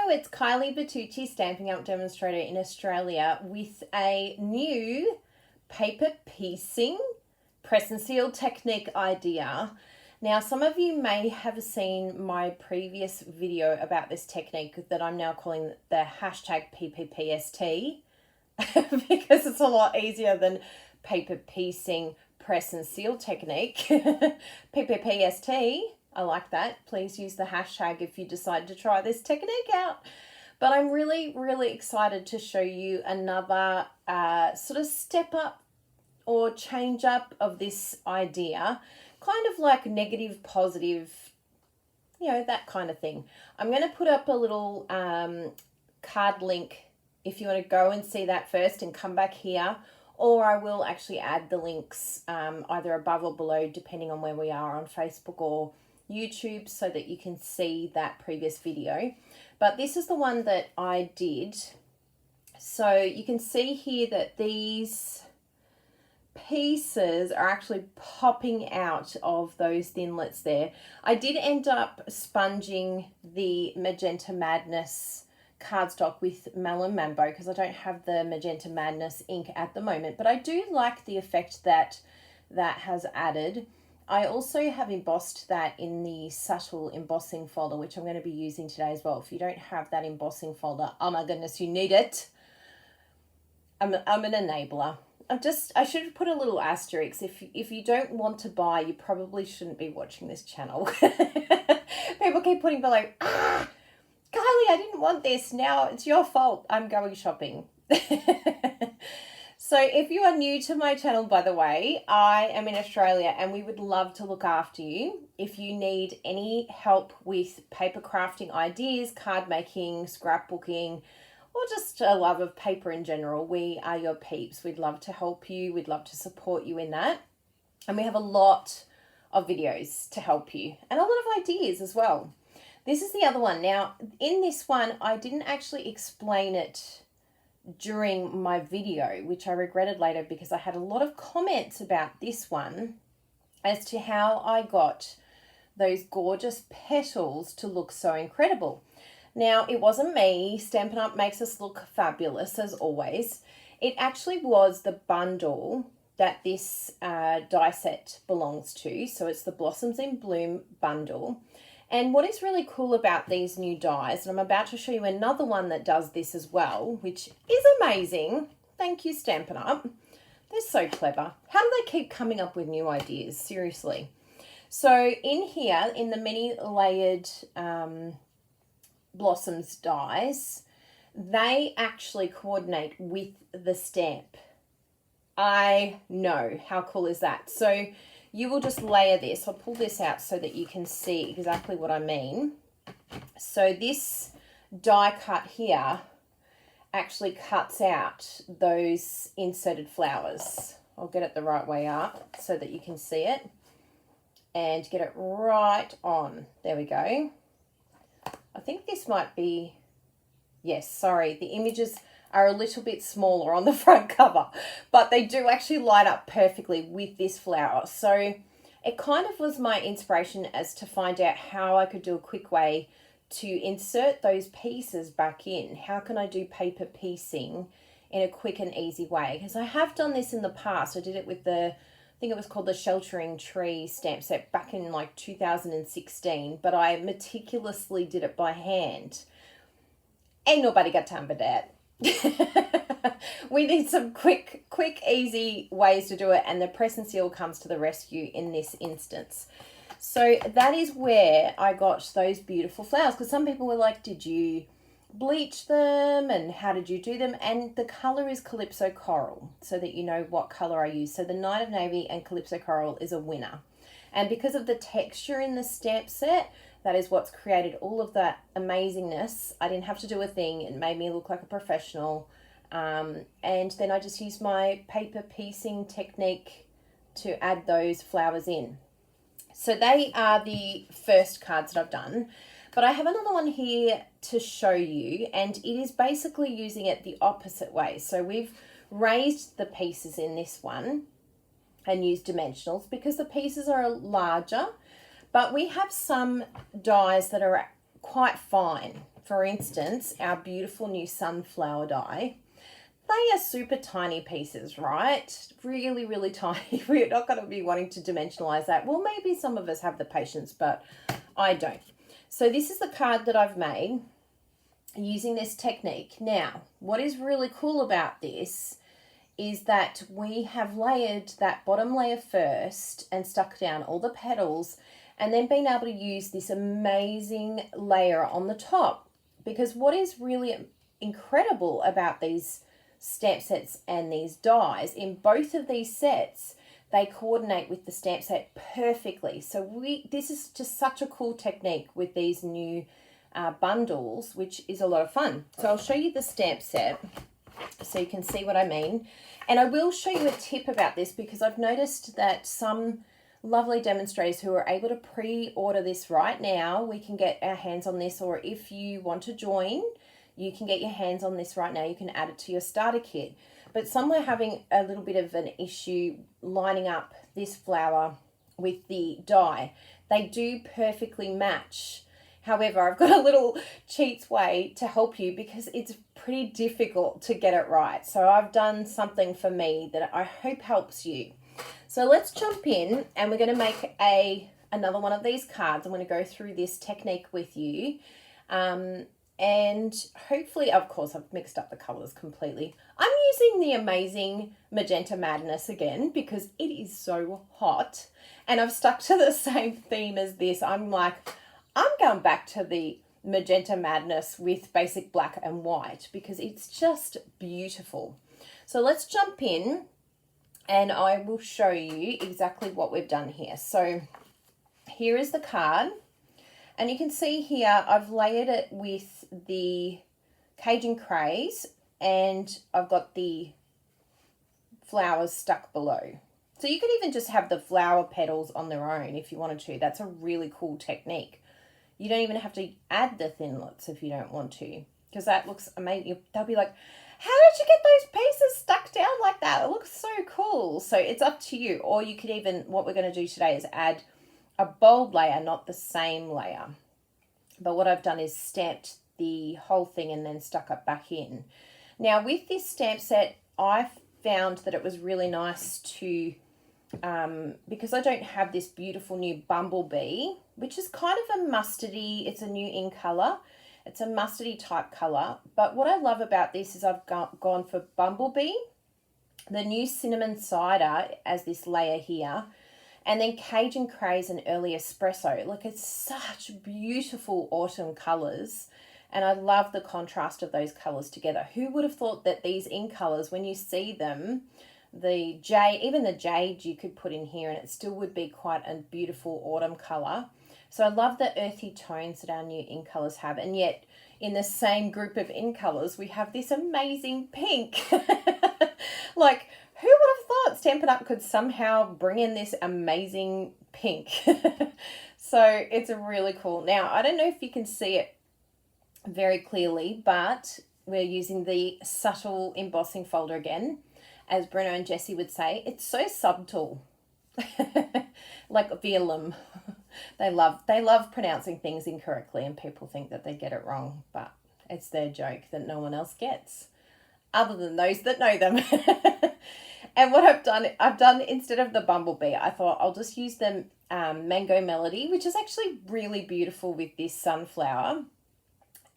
Hello, it's Kylie Bertucci, Stampin' Up demonstrator in Australia with a new paper piecing press and seal technique idea. Now, some of you may have seen my previous video about this technique that I'm now calling the hashtag PPPST because it's a lot easier than paper piecing press and seal technique. PPPST. I like that. Please use the hashtag if you decide to try this technique out. But I'm really, really excited to show you another sort of step up or change up of this idea. Kind of like negative, positive, you know, that kind of thing. I'm going to put up a little card link if you want to go and see that first and come back here. Or I will actually add the links either above or below depending on where we are on Facebook or YouTube so that you can see that previous video. But this is the one that I did. So you can see here that these pieces are actually popping out of those thinlets there. I did end up sponging the Magenta Madness cardstock with Melon Mambo because I don't have the Magenta Madness ink at the moment, but I do like the effect that that has added. I also have embossed that in the subtle embossing folder, which I'm going to be using today as well. If you don't have that embossing folder, oh my goodness, you need it. I'm an enabler. I should have put a little asterisk. If you don't want to buy, you probably shouldn't be watching this channel. People keep putting below, Kylie, I didn't want this. Now it's your fault. I'm going shopping. So if you are new to my channel, by the way, I am in Australia and we would love to look after you. If you need any help with paper crafting ideas, card making, scrapbooking, or just a love of paper in general, we are your peeps. We'd love to help you. We'd love to support you in that. And we have a lot of videos to help you and a lot of ideas as well. This is the other one. Now, in this one, I didn't actually explain it during my video, which I regretted later because I had a lot of comments about this one as to how I got those gorgeous petals to look so incredible. Now, it wasn't me. Stampin' Up makes us look fabulous as always. It actually was the bundle that this die set belongs to. So it's the Blossoms in Bloom bundle. And what is really cool about these new dies, and I'm about to show you another one that does this as well, which is amazing. Thank you, Stampin' Up. They're so clever. How do they keep coming up with new ideas? Seriously. So in here, in the many layered Blossoms dies, they actually coordinate with the stamp. I know. How cool is that? So you will just layer this. I'll pull this out so that you can see exactly what I mean. So this die cut here actually cuts out those inserted flowers. I'll get it the right way up so that you can see it and get it right on. There we go. I think this might be, yes, sorry, the images are a little bit smaller on the front cover, but they do actually light up perfectly with this flower. So it kind of was my inspiration as to find out how I could do a quick way to insert those pieces back in. How can I do paper piecing in a quick and easy way? Because I have done this in the past. I did it with the, I think it was called the Sheltering Tree stamp set back in like 2016, but I meticulously did it by hand. Ain't nobody got time for that. We need some quick, easy ways to do it, and the press and seal comes to the rescue in this instance. So that is where I got those beautiful flowers, because some people were like, did you bleach them and how did you do them? And the color is Calypso Coral, so that you know what color I use. So the Night of Navy and Calypso Coral is a winner, and because of the texture in the stamp set, that is what's created all of that amazingness. I didn't have to do a thing. It made me look like a professional. And then I just used my paper piecing technique to add those flowers in. So they are the first cards that I've done. But I have another one here to show you, and it is basically using it the opposite way. So we've raised the pieces in this one and used dimensionals because the pieces are larger. But we have some dies that are quite fine. for instance, our beautiful new sunflower die, they are super tiny pieces, right? Really, really tiny. We're not going to be wanting to dimensionalize that. Well, maybe some of us have the patience, but I don't. So this is the card that I've made using this technique. Now, what is really cool about this is that we have layered that bottom layer first and stuck down all the petals, and then been able to use this amazing layer on the top. Because what is really incredible about these stamp sets and these dies, in both of these sets, they coordinate with the stamp set perfectly. So this is just such a cool technique with these new bundles, which is a lot of fun. So I'll show you the stamp set so you can see what I mean. And I will show you a tip about this, because I've noticed that some lovely demonstrators who are able to pre-order this right now, we can get our hands on this, or if you want to join, you can get your hands on this right now. You can add it to your starter kit. But some are having a little bit of an issue lining up this flower with the die. They do perfectly match. However, I've got a little cheats way to help you, because it's pretty difficult to get it right. So I've done something for me that I hope helps you. So let's jump in, and we're going to make another one of these cards. I'm going to go through this technique with you. And hopefully, of course, I've mixed up the colours completely. I'm using the amazing Magenta Madness again because it is so hot. And I've stuck to the same theme as this. I'm going back to the Magenta Madness with basic black and white because it's just beautiful. So let's jump in and I will show you exactly what we've done here. So here is the card. And you can see here, I've layered it with the Cajun Craze and I've got the flowers stuck below. So you could even just have the flower petals on their own if you wanted to. That's a really cool technique. You don't even have to add the thinlits if you don't want to, because that looks amazing. They'll be like, how did you get those pieces stuck down like that? It looks so cool. So it's up to you. Or you could even, what we're going to do today is add a bold layer, not the same layer. But what I've done is stamped the whole thing and then stuck it back in. Now with this stamp set, I found that it was really nice to, because I don't have this beautiful new Bumblebee, which is kind of a mustardy, it's a new in colour. It's a mustardy type colour. But what I love about this is I've gone for Bumblebee, the new Cinnamon Cider as this layer here, and then Cajun Craze and Early Espresso. Look, it's such beautiful autumn colours. And I love the contrast of those colours together. Who would have thought that these in colours, when you see them, the jade, even the jade you could put in here and it still would be quite a beautiful autumn colour. So I love the earthy tones that our new in colours have. And yet in the same group of in colours, we have this amazing pink. Like, who would have thought Stampin' Up! Could somehow bring in this amazing pink? So it's really cool. Now, I don't know if you can see it very clearly, but we're using the subtle embossing folder again. As Bruno and Jessie would say, it's so subtle. Like Violum. They love pronouncing things incorrectly and people think that they get it wrong, but it's their joke that no one else gets, other than those that know them. And what I've done instead of the Bumblebee, I thought I'll just use the Mango Melody, which is actually really beautiful with this sunflower.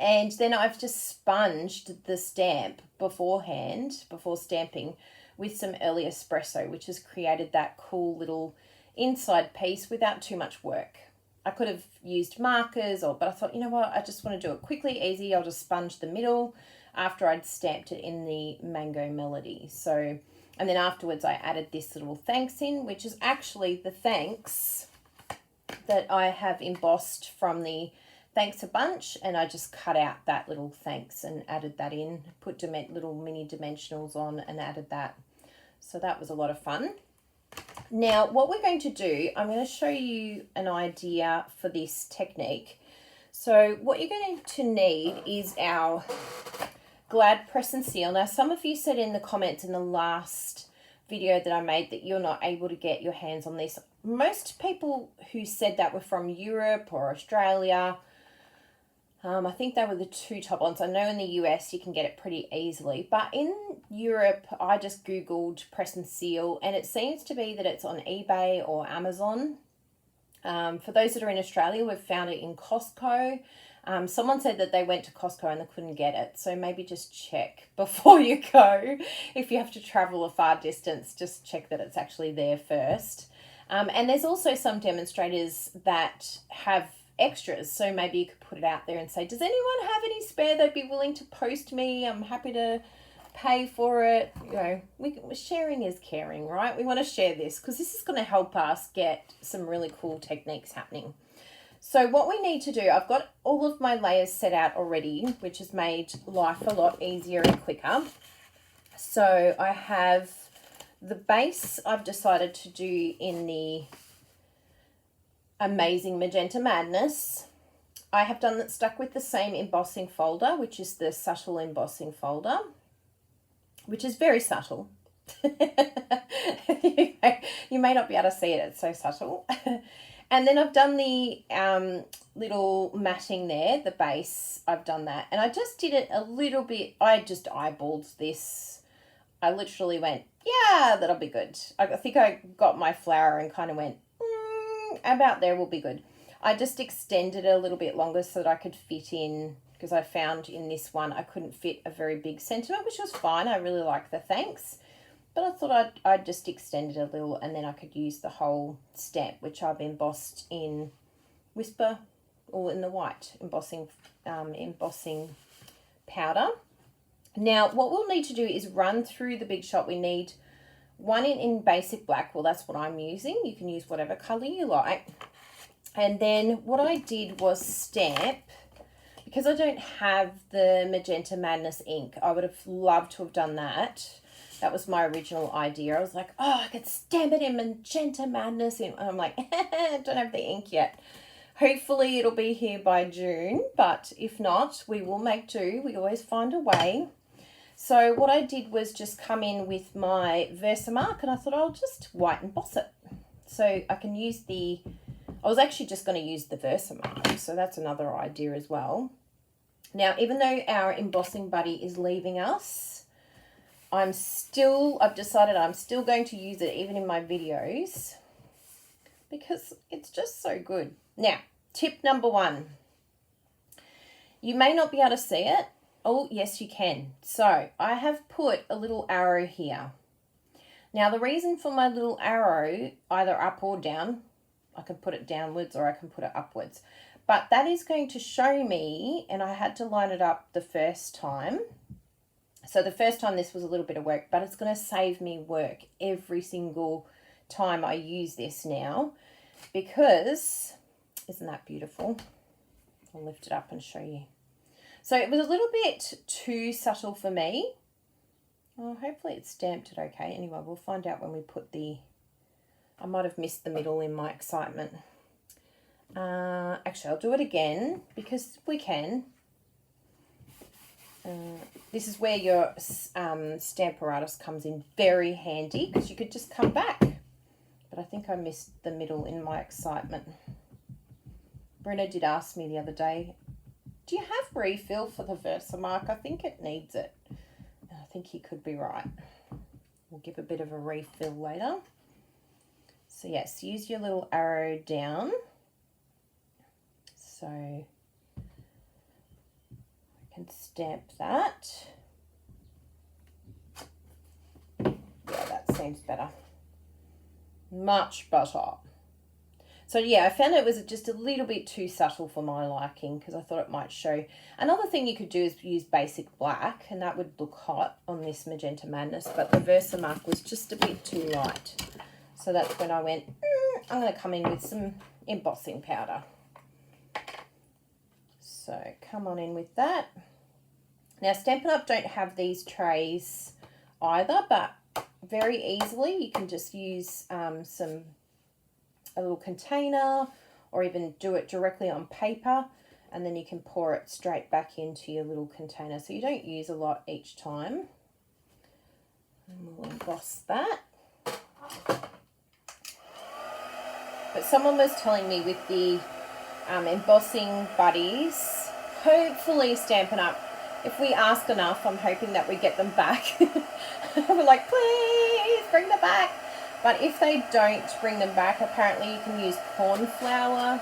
And then I've just sponged the stamp beforehand, before stamping, with some Early Espresso, which has created that cool little inside piece without too much work. I could have used markers, but I thought, you know what, I just want to do it quickly, easy. I'll just sponge the middle after I'd stamped it in the Mango Melody. So, and then afterwards I added this little thanks in, which is actually the thanks that I have embossed from the Thanks a Bunch, and I just cut out that little thanks and added that in, put little mini dimensionals on and added that. So that was a lot of fun. Now what we're going to do, I'm going to show you an idea for this technique. So what you're going to need is our Glad Press and Seal. Now some of you said in the comments in the last video that I made that you're not able to get your hands on this. Most people who said that were from Europe or Australia. I think they were the 2 top ones. I know in the US you can get it pretty easily, but in Europe I just googled press and seal, and it seems to be that it's on eBay or Amazon. For those that are in Australia, we've found it in Costco. Someone said that they went to Costco and they couldn't get it, so maybe just check before you go. If you have to travel a far distance, just check that it's actually there first. And there's also some demonstrators that have extras, so maybe you could put it out there and say, does anyone have any spare they'd be willing to post me? I'm happy to pay for it. You know, sharing is caring, right? We want to share this because this is going to help us get some really cool techniques happening. So what we need to do, I've got all of my layers set out already, which has made life a lot easier and quicker. So I have the base I've decided to do in the Amazing Magenta Madness. I have done that stuck with the same embossing folder, which is the subtle embossing folder, which is very subtle. You may not be able to see it, it's so subtle. And then I've done the little matting there, the base, I've done that. And I just did it a little bit, I just eyeballed this. I literally went, yeah, that'll be good. I think I got my flower and kind of went, about there will be good. I just extended it a little bit longer so that I could fit in, because I found in this one I couldn't fit a very big sentiment, which was fine. I really like the thanks. But I thought I'd just extend it a little, and then I could use the whole stamp, which I've embossed in Whisper, or in the white embossing powder. Now, what we'll need to do is run through the Big Shot. We need one in basic black. Well, that's what I'm using. You can use whatever colour you like. And then what I did was stamp, because I don't have the Magenta Madness ink. I would have loved to have done that. That was my original idea. I was like, oh, I could stamp it in Magenta Madness. And I'm like, I don't have the ink yet. Hopefully it'll be here by June, but if not, we will make do. We always find a way. So what I did was just come in with my Versamark, and I thought I'll just white emboss it. So I can use I was actually just going to use the Versamark, so that's another idea as well. Now, even though our embossing buddy is leaving us, I've decided I'm still going to use it even in my videos because it's just so good. Now, tip number 1. You may not be able to see it. Oh, yes, you can. So I have put a little arrow here. Now, the reason for my little arrow, either up or down, I can put it downwards or I can put it upwards, but that is going to show me, and I had to line it up the first time. So the first time this was a little bit of work, but it's going to save me work every single time I use this now, because, isn't that beautiful? I'll lift it up and show you. So it was a little bit too subtle for me. Well, hopefully it stamped it okay. Anyway, we'll find out when we put I might have missed the middle in my excitement. Actually, I'll do it again because we can. This is where your Stamparatus comes in very handy, because you could just come back. But I think I missed the middle in my excitement. Bruno did ask me the other day, do you have refill for the Versamark? I think it needs it. I think he could be right. We'll give a bit of a refill later. So yes, use your little arrow down. So I can stamp that. Yeah, that seems better. Much better. So yeah, I found it was just a little bit too subtle for my liking, because I thought it might show. Another thing you could do is use basic black, and that would look hot on this Magenta Madness, but the Versamark was just a bit too light. So that's when I went, I'm going to come in with some embossing powder. So come on in with that. Now, Stampin' Up! Don't have these trays either, but very easily you can just use a little container, or even do it directly on paper, and then you can pour it straight back into your little container, so you don't use a lot each time. And we'll emboss that. But someone was telling me with the embossing buddies, hopefully Stampin' Up, if we ask enough, I'm hoping that we get them back. We're like, please bring them back. But if they don't bring them back, apparently you can use corn flour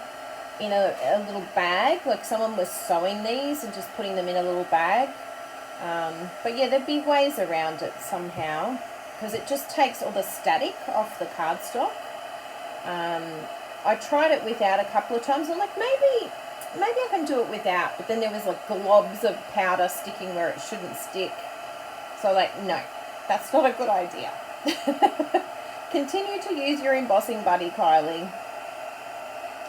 in a little bag. Like someone was sewing these and just putting them in a little bag. But yeah, there'd be ways around it somehow, because it just takes all the static off the cardstock. I tried it without a couple of times. I'm like, maybe I can do it without. But then there was like globs of powder sticking where it shouldn't stick. So like, no, that's not a good idea. Continue to use your embossing buddy, Kylie.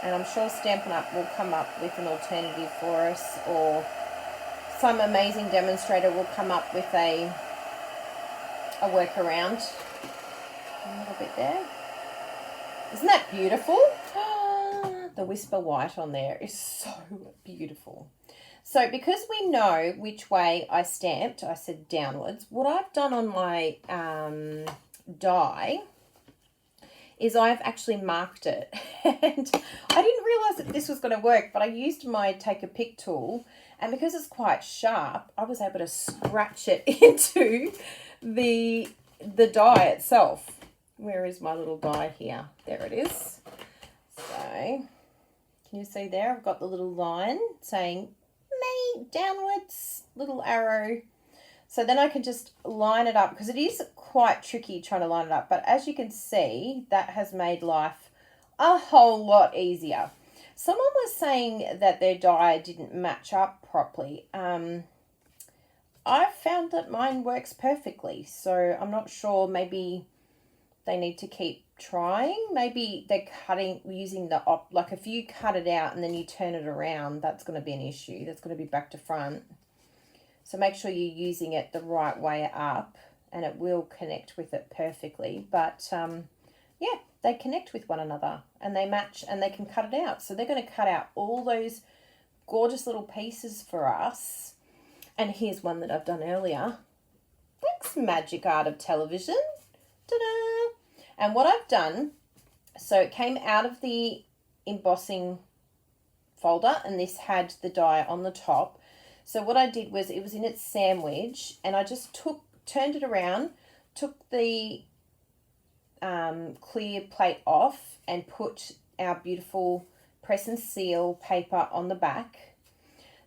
And I'm sure Stampin' Up will come up with an alternative for us, or some amazing demonstrator will come up with a workaround. A little bit there. Isn't that beautiful? The Whisper White on there is so beautiful. So because we know which way I stamped, I said downwards, what I've done on my die is I've actually marked it. And I didn't realise that this was going to work, but I used my Take a Pick tool, and because it's quite sharp, I was able to scratch it into the die itself. Where is my little die here? There it is. So, can you see there? I've got the little line saying me, downwards, little arrow. So then I can just line it up, because it is quite tricky trying to line it up. But as you can see, that has made life a whole lot easier. Someone was saying that their die didn't match up properly. I found that mine works perfectly. So I'm not sure, maybe they need to keep trying. Maybe they're cutting using the like if you cut it out and then you turn it around, that's going to be an issue. That's going to be back to front. So make sure you're using it the right way up, and it will connect with it perfectly. But yeah, they connect with one another and they match, and they can cut it out. So they're going to cut out all those gorgeous little pieces for us. And here's one that I've done earlier. Thanks, Magic Art of Television. Ta-da! And what I've done, so it came out of the embossing folder, and this had the die on the top. So what I did was, it was in its sandwich, and I just turned it around, took the clear plate off, and put our beautiful press and seal paper on the back.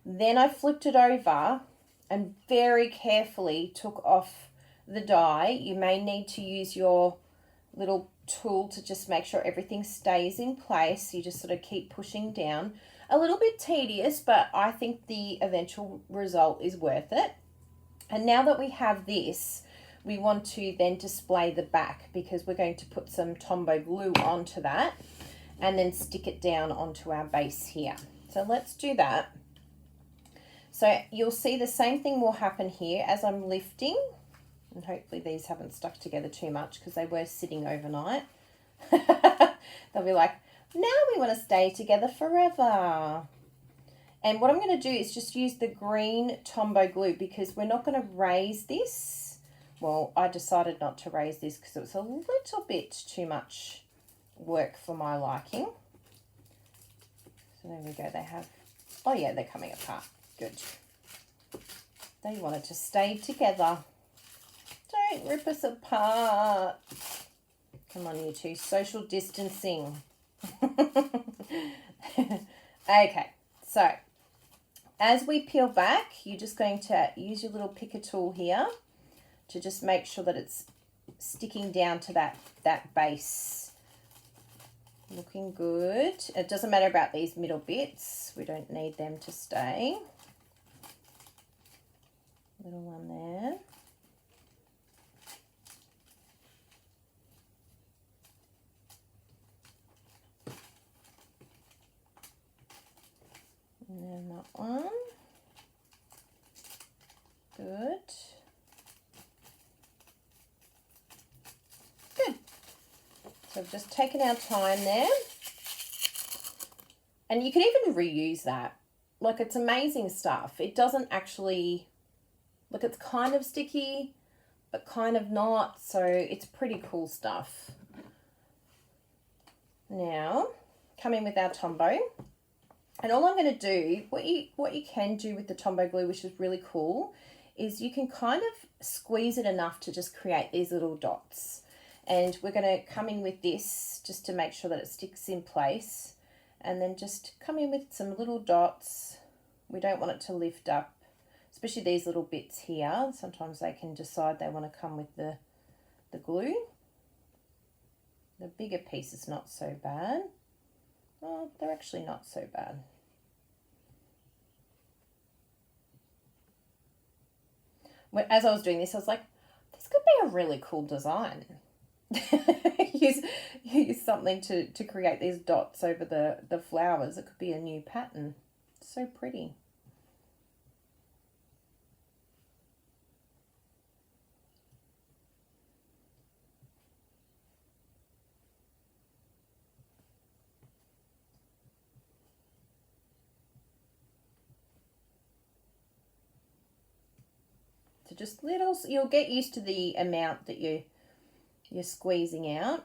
Then I flipped it over and very carefully took off the die. You may need to use your little tool to just make sure everything stays in place. You just sort of keep pushing down. A little bit tedious, but I think the eventual result is worth it. And now that we have this, we want to then display the back, because we're going to put some Tombow glue onto that and then stick it down onto our base here. So let's do that. So you'll see the same thing will happen here as I'm lifting, and hopefully these haven't stuck together too much because they were sitting overnight. They'll be like, now we want to stay together forever. And what I'm going to do is just use the green Tombow glue, because we're not going to raise this. Well, I decided not to raise this because it was a little bit too much work for my liking. So there we go. They have, oh yeah, they're coming apart. Good. They wanted to stay together. Don't rip us apart. Come on, you two. Social distancing. Okay, so as we peel back, you're just going to use your little picker tool here to just make sure that it's sticking down to that base. Looking good. It doesn't matter about these middle bits. We don't need them to stay. Little one there. And then that one. Good. Good. So I've just taken our time there. And you can even reuse that. Like, it's amazing stuff. It doesn't actually, look, it's kind of sticky, but kind of not. So it's pretty cool stuff. Now, coming with our Tombow, And all I'm going to do, what you can do with the Tombow glue, which is really cool, is you can kind of squeeze it enough to just create these little dots. And we're going to come in with this just to make sure that it sticks in place. And then just come in with some little dots. We don't want it to lift up, especially these little bits here. Sometimes they can decide they want to come with the glue. The bigger piece is not so bad. Well, they're actually not so bad. As I was doing this, I was like, this could be a really cool design. use something to create these dots over the flowers. It could be a new pattern. So pretty. So just little, you'll get used to the amount that you're squeezing out.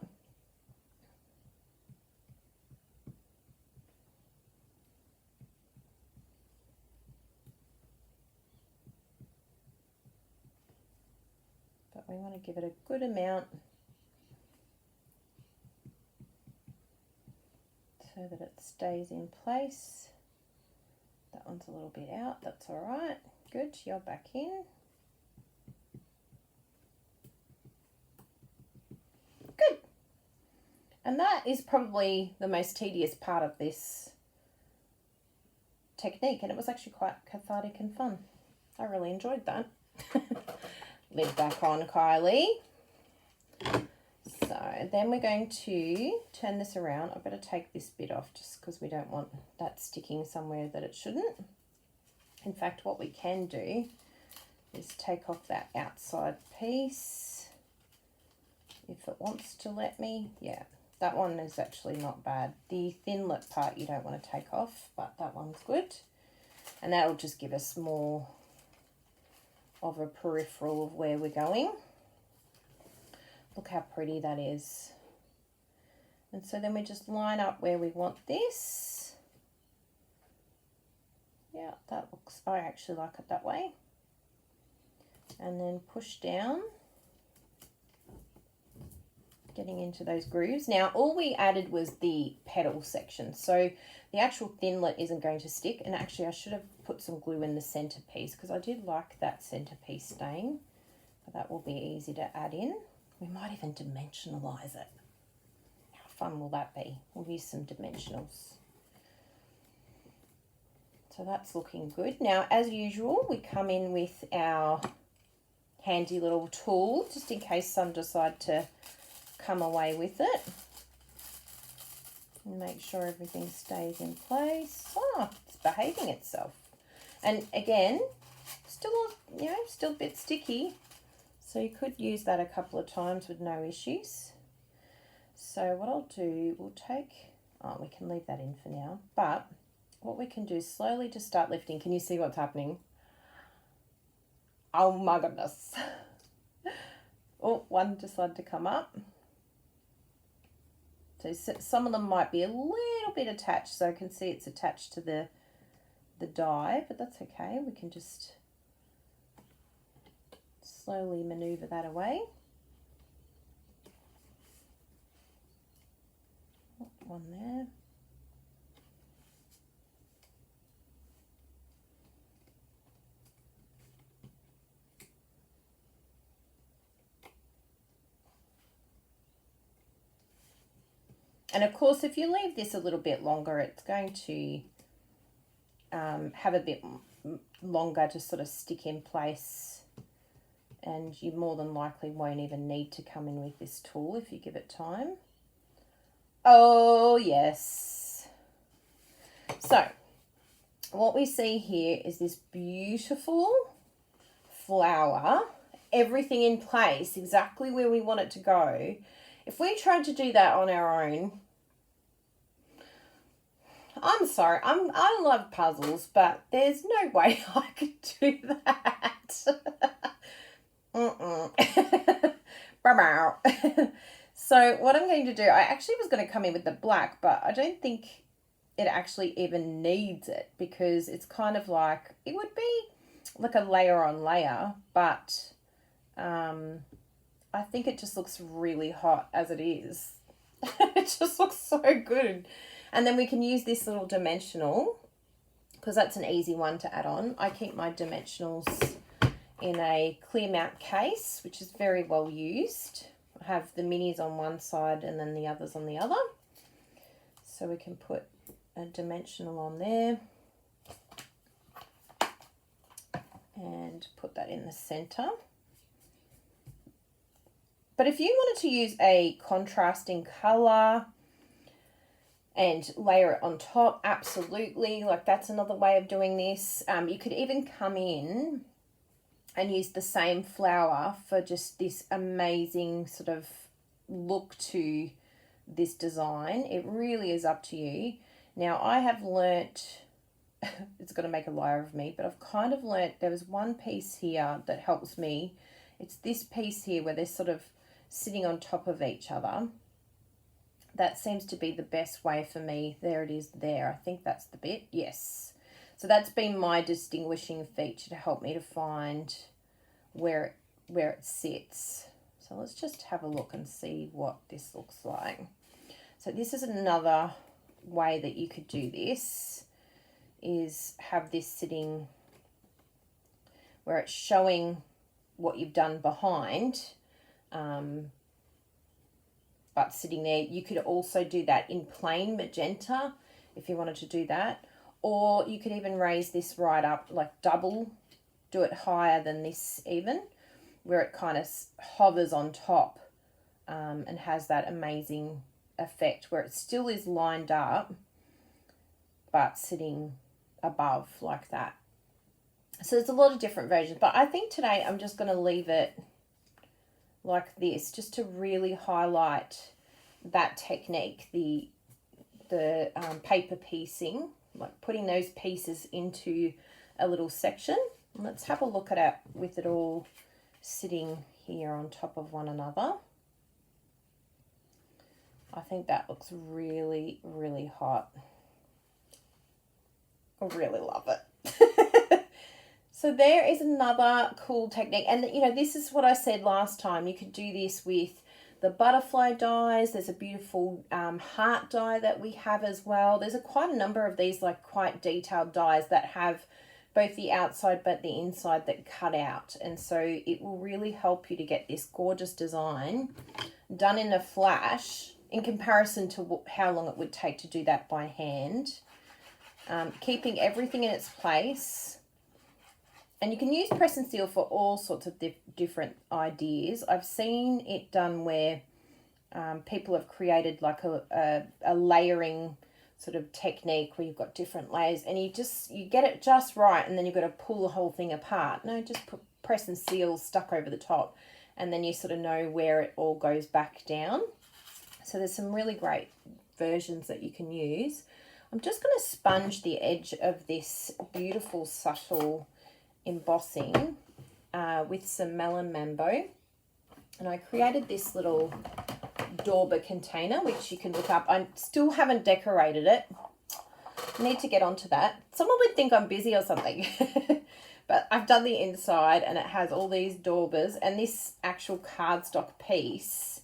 But we want to give it a good amount so that it stays in place. That one's a little bit out, that's all right. Good, you're back in. Good. And that is probably the most tedious part of this technique, and it was actually quite cathartic and fun. I really enjoyed that. Lid back on, Kylie. So then we're going to turn this around. I better take this bit off just because we don't want that sticking somewhere that it shouldn't. In fact, what we can do is take off that outside piece if it wants to let me. Yeah, that one is actually not bad. The thinlet part you don't want to take off, but that one's good. And that'll just give us more of a peripheral of where we're going. Look how pretty that is. And so then we just line up where we want this. Yeah, that looks, I actually like it that way. And then push down, getting into those grooves. Now, all we added was the petal section. So the actual thinlet isn't going to stick. And actually, I should have put some glue in the centerpiece because I did like that centerpiece staying. But that will be easy to add in. We might even dimensionalize it. How fun will that be? We'll use some dimensionals. So that's looking good. Now, as usual, we come in with our handy little tool, just in case some decide to come away with it. And make sure everything stays in place. Oh, it's behaving itself. And again, still, you know, still a bit sticky. So you could use that a couple of times with no issues. So what I'll do, we'll take, oh, we can leave that in for now. But what we can do is slowly just start lifting. Can you see what's happening? Oh my goodness. Oh, one decided to come up. So some of them might be a little bit attached, so I can see it's attached to the die, but that's okay. We can just slowly maneuver that away. One there. And of course, if you leave this a little bit longer, it's going to have a bit longer to sort of stick in place. And you more than likely won't even need to come in with this tool if you give it time. Oh, yes. So, what we see here is this beautiful flower, everything in place, exactly where we want it to go. If we tried to do that on our own, I'm sorry, I love puzzles, but there's no way I could do that. So what I'm going to do, I actually was going to come in with the black, but I don't think it actually even needs it, because it's kind of like, it would be like a layer on layer, but I think it just looks really hot as it is. It just looks so good. And then we can use this little dimensional, because that's an easy one to add on. I keep my dimensionals in a clear mount case, which is very well used. I have the minis on one side and then the others on the other. So we can put a dimensional on there and put that in the center. But if you wanted to use a contrasting color and layer it on top, absolutely, like that's another way of doing this. You could even come in and use the same flower for just this amazing sort of look to this design. It really is up to you. Now I have learnt, it's going to make a liar of me, but I've kind of learnt there was one piece here that helps me. It's this piece here where they're sort of sitting on top of each other. That seems to be the best way for me. There it is there. I think that's the bit. Yes. So that's been my distinguishing feature to help me to find where it sits. So let's just have a look and see what this looks like. So this is another way that you could do this, is have this sitting where it's showing what you've done behind, but sitting there. You could also do that in plain magenta if you wanted to do that, or you could even raise this right up, like double, do it higher than this even, where it kind of hovers on top and has that amazing effect where it still is lined up but sitting above like that. So there's a lot of different versions, but I think today I'm just going to leave it like this, just to really highlight that technique, the paper piecing, like putting those pieces into a little section. Let's have a look at it with it all sitting here on top of one another. I think that looks really, really hot. I really love it. So there is another cool technique. And, you know, this is what I said last time. You could do this with the butterfly dies. There's a beautiful heart die that we have as well. There's quite a number of these, like, quite detailed dies that have both the outside but the inside that cut out. And so it will really help you to get this gorgeous design done in a flash in comparison to how long it would take to do that by hand. Keeping everything in its place. And you can use press and seal for all sorts of different ideas. I've seen it done where people have created like a layering sort of technique where you've got different layers and you get it just right, and then you've got to pull the whole thing apart. No, just put press and seal stuck over the top, and then you sort of know where it all goes back down. So there's some really great versions that you can use. I'm just going to sponge the edge of this beautiful subtle embossing with some melon mambo, and I created this little dauber container which you can look up. I still haven't decorated it. I need to get onto that. Someone would think I'm busy or something. But I've done the inside and it has all these daubers, and this actual cardstock piece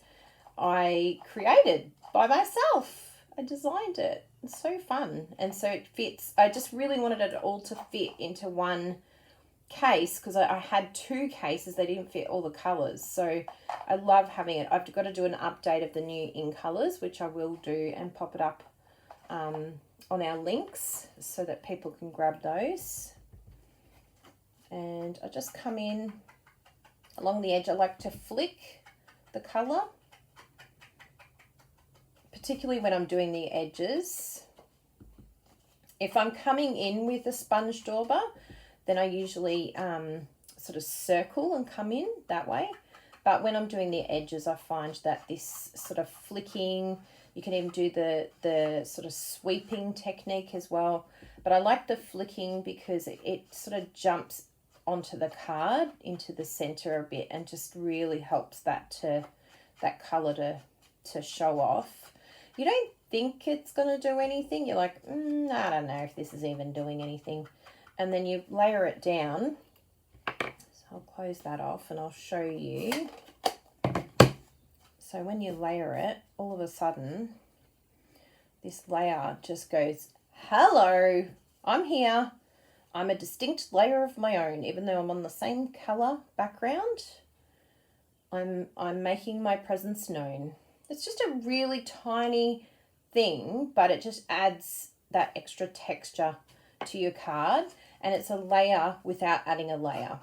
I created by myself. I designed it. It's so fun, and so it fits. I just really wanted it all to fit into one case because I had two cases. They didn't fit all the colors, so I love having it. I've got to do an update of the new in colors, which I will do, and pop it up on our links so that people can grab those. And I just come in along the edge. I like to flick the color, particularly when I'm doing the edges. If I'm coming in with a sponge dauber, then I usually sort of circle and come in that way. But when I'm doing the edges, I find that this sort of flicking, you can even do the sort of sweeping technique as well. But I like the flicking because it sort of jumps onto the card into the center a bit and just really helps that color to show off. You don't think it's going to do anything. You're like, I don't know if this is even doing anything. And then you layer it down. So I'll close that off and I'll show you. So when you layer it, all of a sudden, this layer just goes, hello, I'm here. I'm a distinct layer of my own, even though I'm on the same color background. I'm making my presence known. It's just a really tiny thing, but it just adds that extra texture to your card, and it's a layer without adding a layer.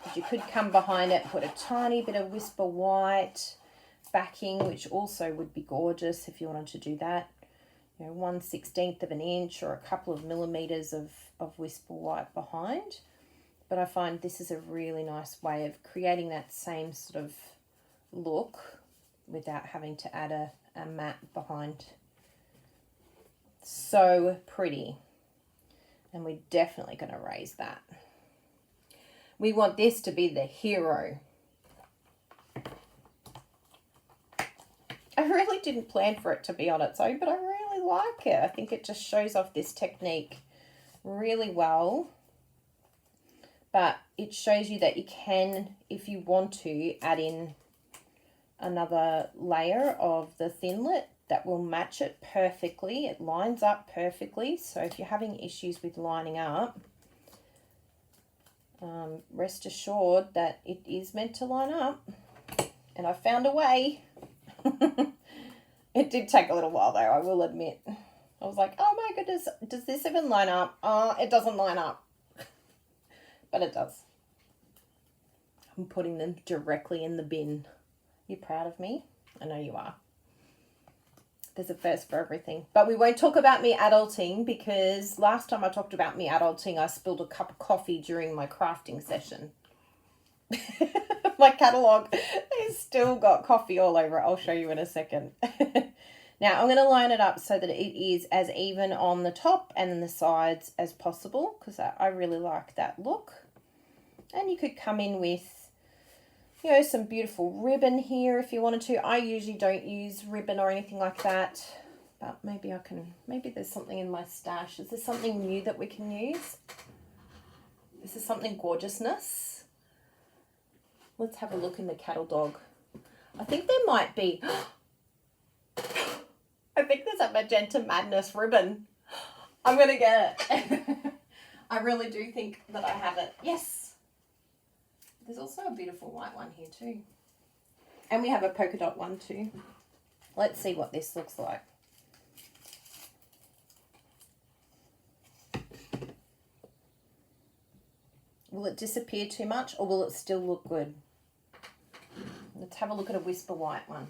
But you could come behind it, put a tiny bit of Whisper White backing, which also would be gorgeous if you wanted to do that. You know, 1/16 of an inch or a couple of millimeters of Whisper White behind. But I find this is a really nice way of creating that same sort of look without having to add a matte behind. So pretty. And we're definitely going to raise that. We want this to be the hero. I really didn't plan for it to be on its own, but I really like it. I think it just shows off this technique really well. But it shows you that you can, if you want to, add in another layer of the Thinlit that will match it perfectly. It lines up perfectly. So if you're having issues with lining up, rest assured that it is meant to line up. And I found a way. It did take a little while though, I will admit. I was like, oh my goodness, does this even line up? It doesn't line up. But it does. I'm putting them directly in the bin. You proud of me? I know you are. There's a first for everything. But we won't talk about me adulting, because last time I talked about me adulting, I spilled a cup of coffee during my crafting session. My catalogue has still got coffee all over it. I'll show you in a second. Now I'm going to line it up so that it is as even on the top and then the sides as possible, because I really like that look. And you could come in with, you know, some beautiful ribbon here if you wanted to. I usually don't use ribbon or anything like that, but maybe I can, maybe there's something in my stash. Is there something new that we can use? Is there something gorgeousness? Let's have a look in the cattle dog. I think there might be, I think there's a Magenta Madness ribbon. I'm going to get it. I really do think that I have it. Yes. There's also a beautiful white one here too. And we have a polka dot one too. Let's see what this looks like. Will it disappear too much, or will it still look good? Let's have a look at a Whisper White one.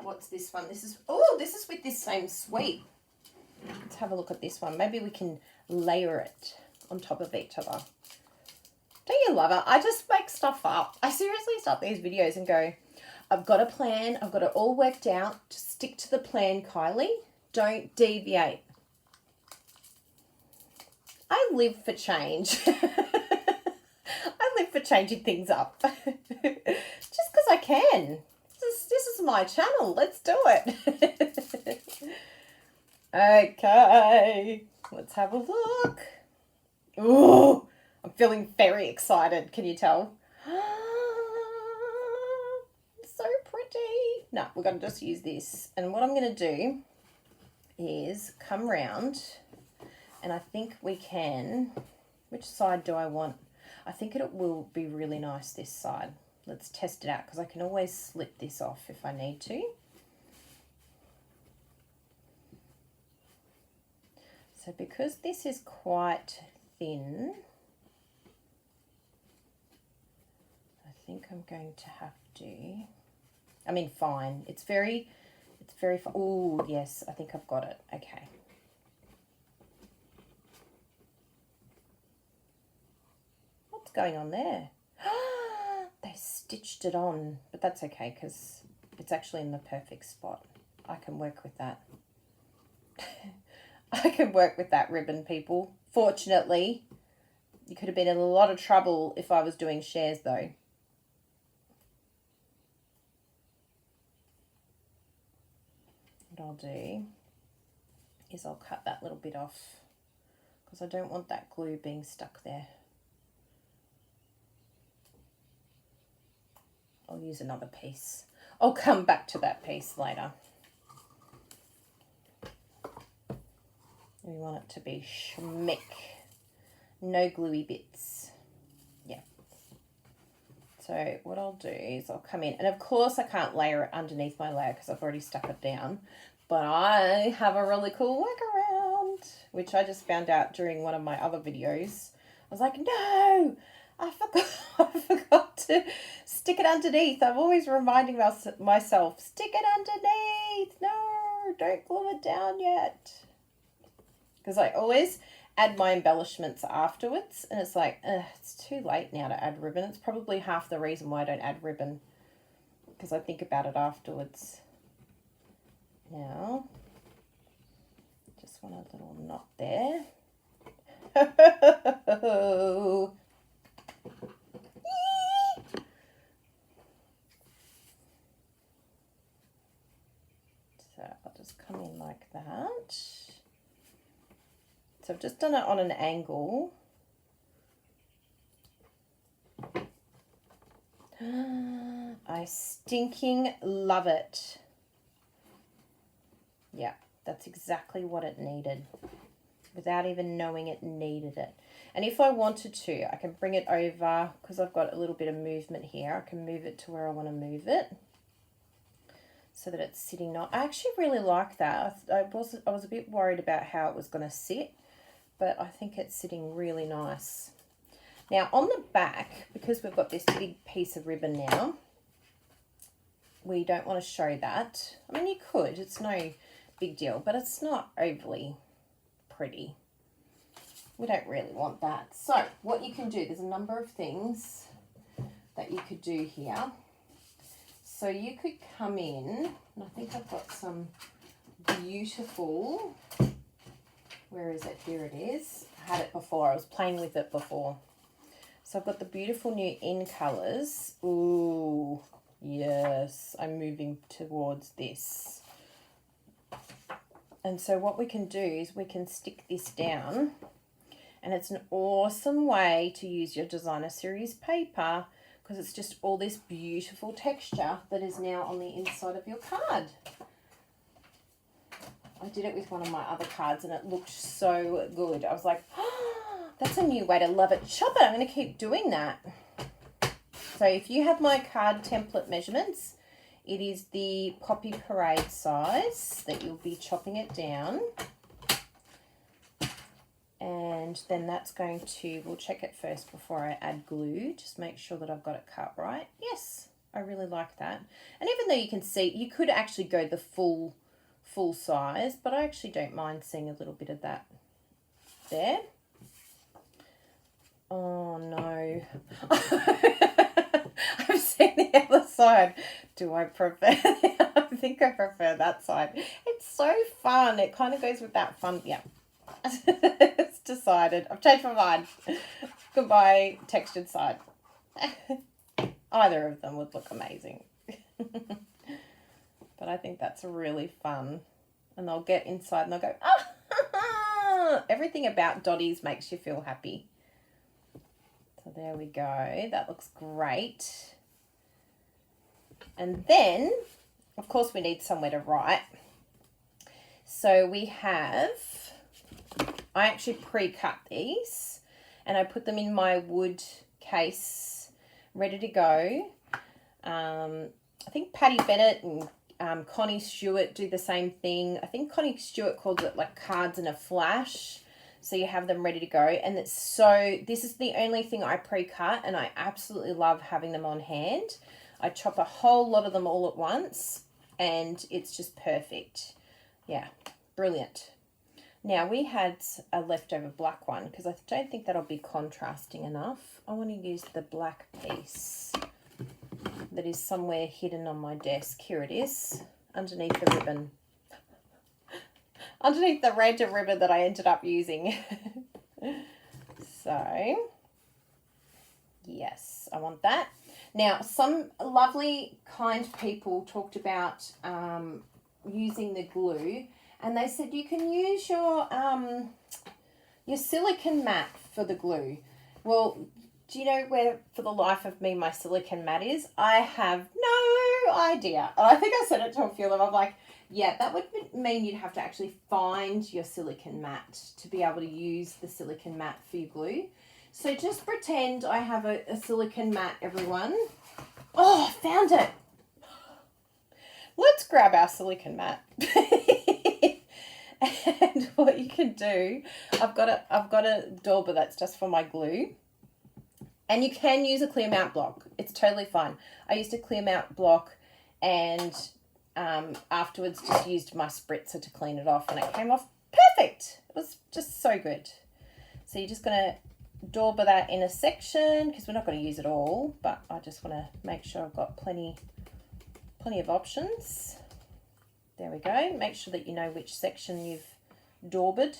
What's this one? This is, oh, this is with this same suite. Let's have a look at this one. Maybe we can layer it on top of each other. Don't you love it? I just make stuff up. I seriously start these videos and go, I've got a plan. I've got it all worked out. Just stick to the plan, Kylie. Don't deviate. I live for change. I live for changing things up. Just because I can. This is my channel. Let's do it. Okay. Let's have a look. Ooh, I'm feeling very excited. Can you tell? So pretty. No, we're going to just use this. And what I'm going to do is come round, and I think we can, which side do I want? I think it will be really nice this side. Let's test it out, because I can always slip this off if I need to. So because this is quite thin, I think I'm going to have to, I mean, fine. It's very fine. Oh, yes, I think I've got it. Okay. What's going on there? They stitched it on, but that's okay because it's actually in the perfect spot. I can work with that. I can work with that ribbon, people. Fortunately, you could have been in a lot of trouble if I was doing shares, though. I'll do is I'll cut that little bit off because I don't want that glue being stuck there. I'll use another piece. I'll come back to that piece later. We want it to be schmick. No gluey bits. Yeah. So what I'll do is I'll come in. And of course I can't layer it underneath my layer because I've already stuck it down. But I have a really cool workaround, which I just found out during one of my other videos. I was like, no, I forgot to stick it underneath. I'm always reminding myself, stick it underneath. No, don't glue it down yet. Because I always add my embellishments afterwards. And it's like, it's too late now to add ribbon. It's probably half the reason why I don't add ribbon. Because I think about it afterwards. Now, just want a little knot there. So I'll just come in like that. So I've just done it on an angle. I stinking love it. Yeah, that's exactly what it needed without even knowing it needed it. And if I wanted to, I can bring it over because I've got a little bit of movement here. I can move it to where I want to move it so that it's sitting not. I actually really like that. I was a bit worried about how it was going to sit, but I think it's sitting really nice. Now on the back, because we've got this big piece of ribbon now, we don't want to show that. I mean, you could, it's no big deal, but it's not overly pretty. We don't really want that. So what you can do, there's a number of things that you could do here. So you could come in, and I think I've got some beautiful, where is it? Here it is. I had it before. I was playing with it before. So I've got the beautiful new in colours. Ooh, yes. I'm moving towards this. And so what we can do is we can stick this down, and it's an awesome way to use your designer series paper because it's just all this beautiful texture that is now on the inside of your card. I did it with one of my other cards and it looked so good. I was like, oh, that's a new way to love it. Chop it. I'm going to keep doing that. So if you have my card template measurements, it is the Poppy Parade size that you'll be chopping it down. And then that's going to, we'll check it first before I add glue. Just make sure that I've got it cut right. Yes, I really like that. And even though you can see, you could actually go the full size, but I actually don't mind seeing a little bit of that there. Oh no. I've seen the other side. Do I prefer? I think I prefer that side. It's so fun. It kind of goes with that fun. Yeah. It's decided. I've changed my mind. Goodbye, textured side. Either of them would look amazing. But I think that's really fun. And they'll get inside and they'll go, ah! Everything about Dotties makes you feel happy. So there we go. That looks great. And then, of course, we need somewhere to write. So we have, I actually pre-cut these and I put them in my wood case ready to go. I think Patty Bennett and Connie Stewart do the same thing. I think Connie Stewart calls it like cards in a flash. So you have them ready to go. And it's so, this is the only thing I pre-cut and I absolutely love having them on hand. I chop a whole lot of them all at once and it's just perfect. Yeah, brilliant. Now we had a leftover black one because I don't think that'll be contrasting enough. I want to use the black piece that is somewhere hidden on my desk. Here it is, underneath the ribbon. Underneath the red ribbon that I ended up using. So, yes, I want that. Now, some lovely, kind people talked about using the glue, and they said you can use your silicone mat for the glue. Well, do you know where, for the life of me, my silicone mat is? I have no idea. And I think I said it to a few of them. I'm like, yeah, that would mean you'd have to actually find your silicone mat to be able to use the silicone mat for your glue. So just pretend I have a silicone mat, everyone. Oh, I found it. Let's grab our silicone mat. And what you can do, I've got a dauber that's just for my glue. And you can use a clear mount block. It's totally fine. I used a clear mount block, and afterwards just used my spritzer to clean it off, and it came off perfect. It was just so good. So you're just going to dauber that in a section, because we're not going to use it all, but I just want to make sure I've got plenty of options. There we go. Make sure that you know which section you've daubered.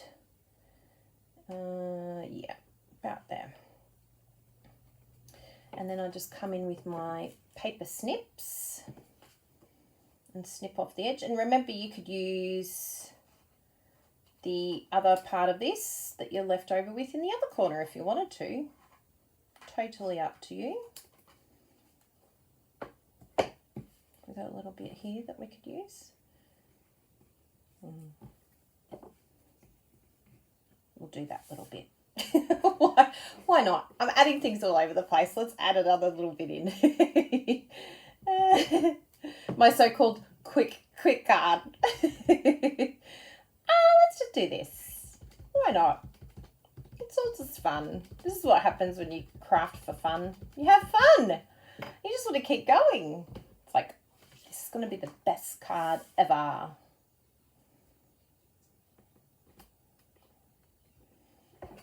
Yeah, about there. And then I just come in with my paper snips and snip off the edge. And remember, you could use the other part of this that you're left over with in the other corner if you wanted to. Totally up to you. We've got a little bit here that we could use. We'll do that little bit. Why not? I'm adding things all over the place. Let's add another little bit in. My so-called quick card. Let's just do this. Why not? It's all just fun. This is what happens when you craft for fun. You have fun. You just want to keep going. It's like, this is going to be the best card ever.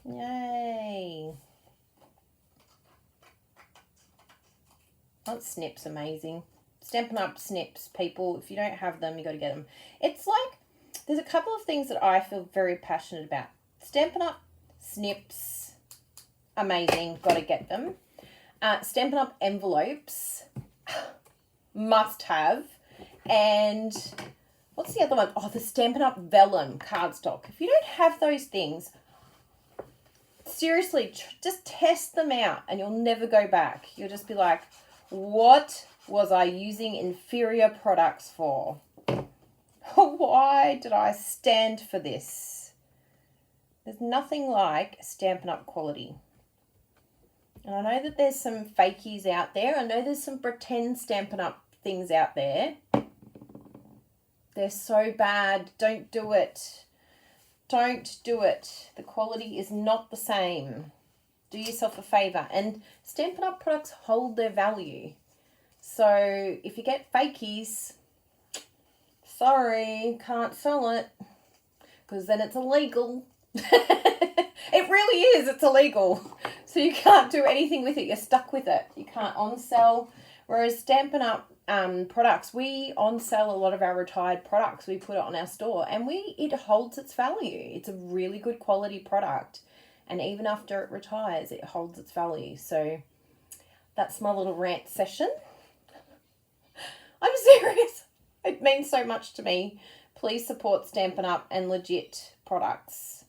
Yay. That snip's amazing. Stampin' Up! Snips, people. If you don't have them, you got to get them. It's like, there's a couple of things that I feel very passionate about. Stampin' Up! Snips, amazing. Got to get them. Stampin' Up! Envelopes, must have. And what's the other one? Oh, the Stampin' Up! Vellum cardstock. If you don't have those things, seriously, just test them out and you'll never go back. You'll just be like, what was I using inferior products for? Why did I stand for this? There's nothing like Stampin' Up! Quality. And I know that there's some fakies out there. I know there's some pretend Stampin' Up! Things out there. They're so bad. Don't do it. Don't do it. The quality is not the same. Do yourself a favour. And Stampin' Up! Products hold their value. So if you get fakies, sorry, can't sell it. Because then it's illegal. It really is. It's illegal. So you can't do anything with it. You're stuck with it. You can't on-sell. Whereas Stampin' Up! Products, we on-sell a lot of our retired products. We put it on our store and it holds its value. It's a really good quality product. And even after it retires, it holds its value. So that's my little rant session. I'm serious. It means so much to me. Please support Stampin' Up! And legit products.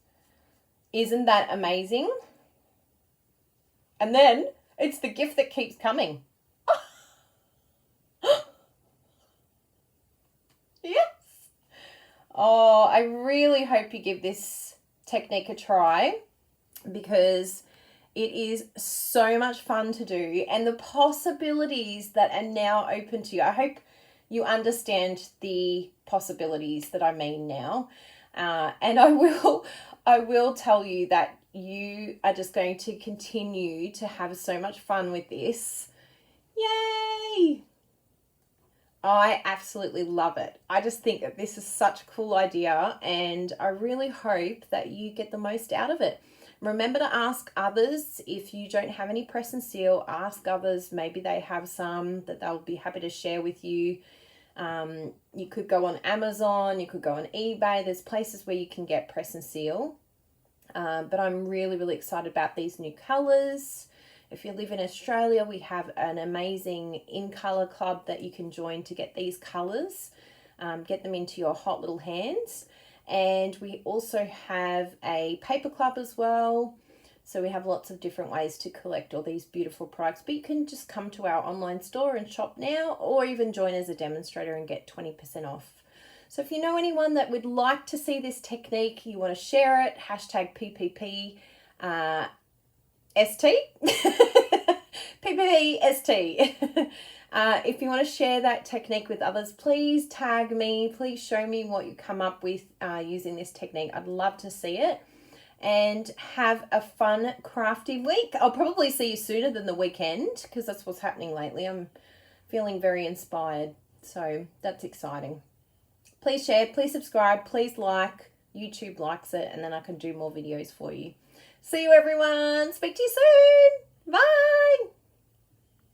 Isn't that amazing? And then it's the gift that keeps coming. Yes. Oh, I really hope you give this technique a try, because it is so much fun to do, and the possibilities that are now open to you. I hope you understand the possibilities that I mean now. And I will tell you that you are just going to continue to have so much fun with this. Yay! I absolutely love it. I just think that this is such a cool idea, and I really hope that you get the most out of it. Remember to ask others. If you don't have any press and seal, ask others. Maybe they have some that they'll be happy to share with you. You could go on Amazon, you could go on eBay. There's places where you can get press and seal. But I'm really, really excited about these new colours. If you live in Australia, we have an amazing in-colour club that you can join to get these colours. get them into your hot little hands. And we also have a paper club as well. So we have lots of different ways to collect all these beautiful products. But you can just come to our online store and shop now, or even join as a demonstrator and get 20% off. So if you know anyone that would like to see this technique, you want to share it, hashtag PPP ST. PPPST. If you want to share that technique with others, please tag me. Please show me what you come up with using this technique. I'd love to see it. And have a fun, crafty week. I'll probably see you sooner than the weekend because that's what's happening lately. I'm feeling very inspired. So that's exciting. Please share, please subscribe, please like. YouTube likes it, and then I can do more videos for you. See you, everyone. Speak to you soon. Bye.